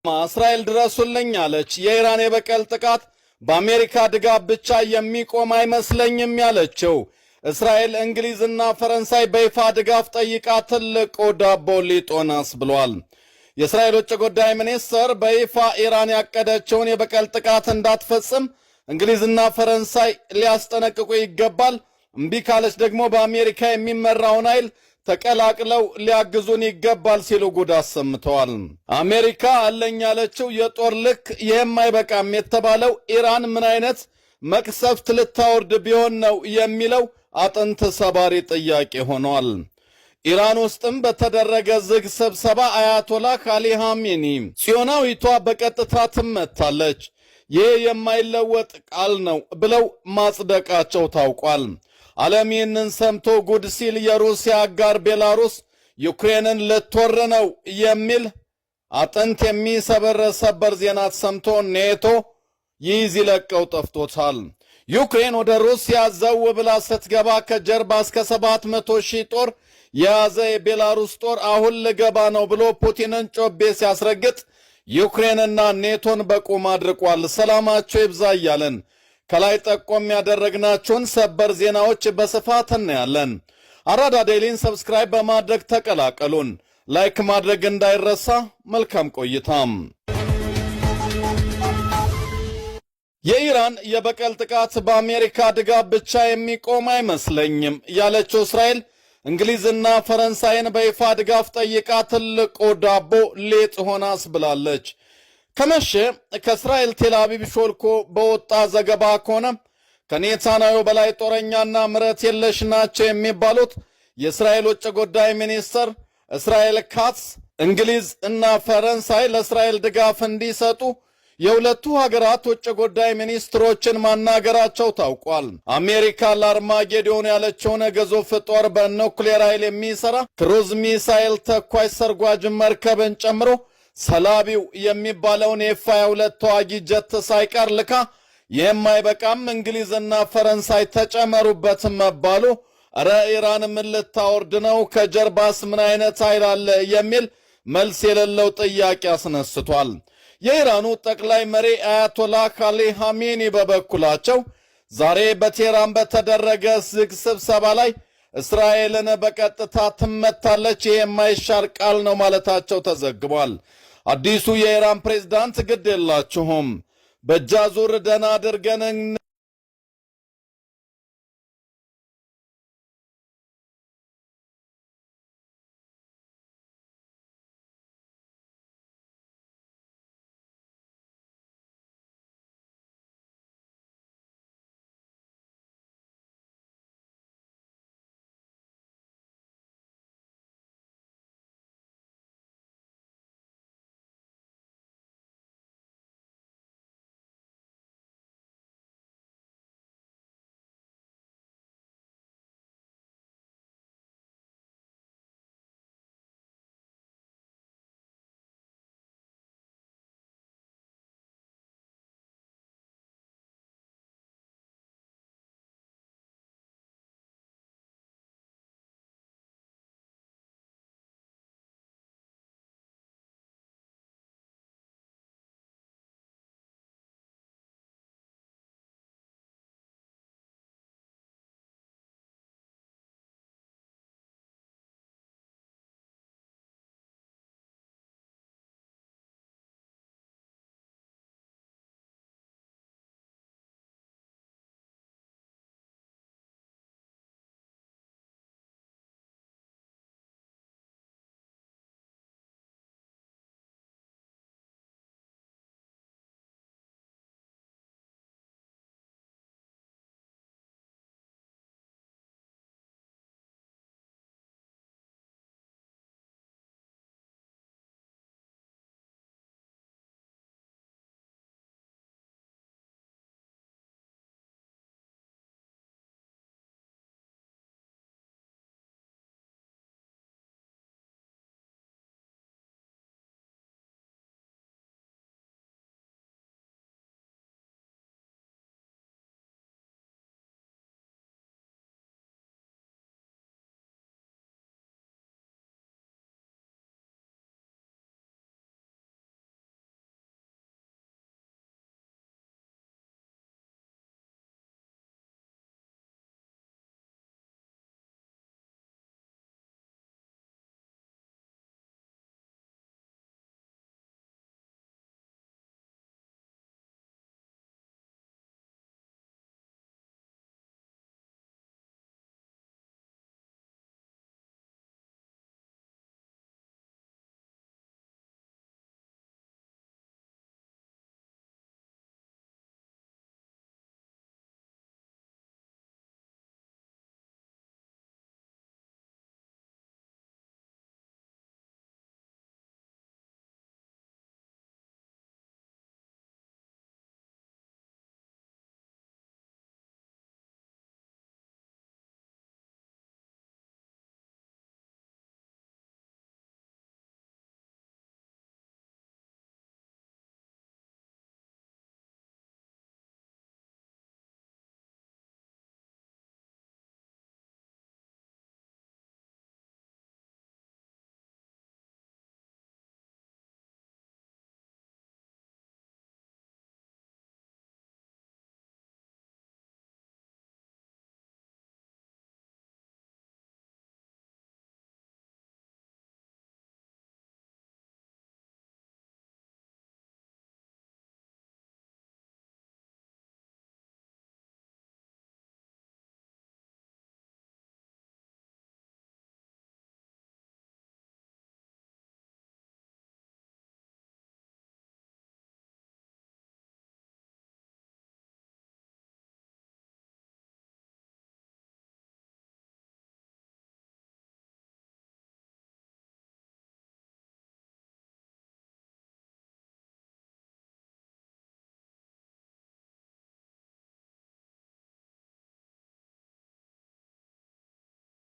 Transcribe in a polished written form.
እስራኤል ድረሱልኝ አለች። የኢራን የበቀል ጥቃት በአሜሪካ ድጋፍ ብቻ የሚቆም አይመስለኝም ያለችው እስራኤል እንግሊዝና ፈረንሳይ በይፋ ድጋፍ ጠይቃ ትልቁ ዳቦ ሊጦናስ ብሏል። የእስራኤል ውጭ ጉዳይ ሚኒስትር በይፋ ኢራን ያቀደችውን የበቀል ጥቃት እንዳትፈጽም እንግሊዝና ፈረንሳይ ሊያስጠነቅቁ ይገባል፣ እምቢ ካለች ደግሞ በአሜሪካ የሚመራውን ኃይል ተቀላቅለው ሊያግዙን ይገባል ሲሉ ጉድ አሰምተዋል። አሜሪካ አለኝ ያለችው የጦር ልክ ይህም አይበቃም የተባለው ኢራን ምን አይነት መቅሰፍት ልታወርድ ቢሆን ነው የሚለው አጥንት ሰባሪ ጥያቄ ሆኗል። ኢራን ውስጥም በተደረገ ዝግ ስብሰባ አያቶላህ አሊ ኻሜኒ ጽዮናዊቷ በቀጥታ ትመታለች፣ ይህ የማይለወጥ ቃል ነው ብለው ማጽደቃቸው ታውቋል። ዓለም ይህንን ሰምቶ ጉድ ሲል የሩሲያ አጋር ቤላሩስ ዩክሬንን ልትወር ነው የሚል አጥንት የሚሰበር ሰበር ዜና ሰምቶ ኔቶ ይህ ይለቀው ጠፍቶታል። ዩክሬን ወደ ሩሲያ ዘው ብላ ስትገባ ከጀርባ እስከ 700,000 ጦር የያዘ የቤላሩስ ጦር አሁን ልገባ ነው ብሎ ፑቲንን ጮቤ ሲያስረግጥ ዩክሬንና ኔቶን በቁም አድርቋል። ሰላማቸው ይብዛ እያለን ከላይ ጠቆም ያደረግናቸውን ሰበር ዜናዎች በስፋት እናያለን። አራዳ ዴይሊን ሰብስክራይብ በማድረግ ተቀላቀሉን። ላይክ ማድረግ እንዳይረሳ። መልካም ቆይታም። የኢራን የበቀል ጥቃት በአሜሪካ ድጋፍ ብቻ የሚቆም አይመስለኝም ያለችው እስራኤል እንግሊዝና ፈረንሳይን በይፋ ድጋፍ ጠይቃ ትልቁ ዳቦ ሊጥ ሆናስ ብላለች። ከመሸ ከእስራኤል ቴል አቪቭ ሾልኮ በወጣ ዘገባ ከሆነ ከኔታንያሁ በላይ ጦረኛና ምሕረት የለሽ ናቸው የሚባሉት የእስራኤል ውጭ ጉዳይ ሚኒስትር እስራኤል ካትዝ እንግሊዝ እና ፈረንሳይ ለእስራኤል ድጋፍ እንዲሰጡ የሁለቱ ሀገራት ውጭ ጉዳይ ሚኒስትሮችን ማናገራቸው ታውቋል። አሜሪካ ለአርማጌዶን ያለችውን ግዙፍ ጦር በኑክሌር ኃይል የሚሰራ ክሩዝ ሚሳኤል ተኳሽ ሰርጓጅ መርከብን ጨምሮ ሰላቢው የሚባለውን የኤፍ-22 ተዋጊ ጀት ሳይቀር ልካ ይህም አይበቃም እንግሊዝና ፈረንሳይ ተጨመሩበት መባሉ እረ ኢራን ምን ልታወርድ ነው? ከጀርባስ ምን አይነት ኃይል አለ? የሚል መልስ የሌለው ጥያቄ አስነስቷል። የኢራኑ ጠቅላይ መሪ አያቶላህ አሊ ኻሜኒ በበኩላቸው ዛሬ በቴህራን በተደረገ ዝግ ስብሰባ ላይ እስራኤልን በቀጥታ ትመታለች፣ ይህ የማይሻር ቃል ነው ማለታቸው ተዘግቧል። አዲሱ የኢራን ፕሬዝዳንት ግድ የላችሁም በእጃዙር ደና አድርገን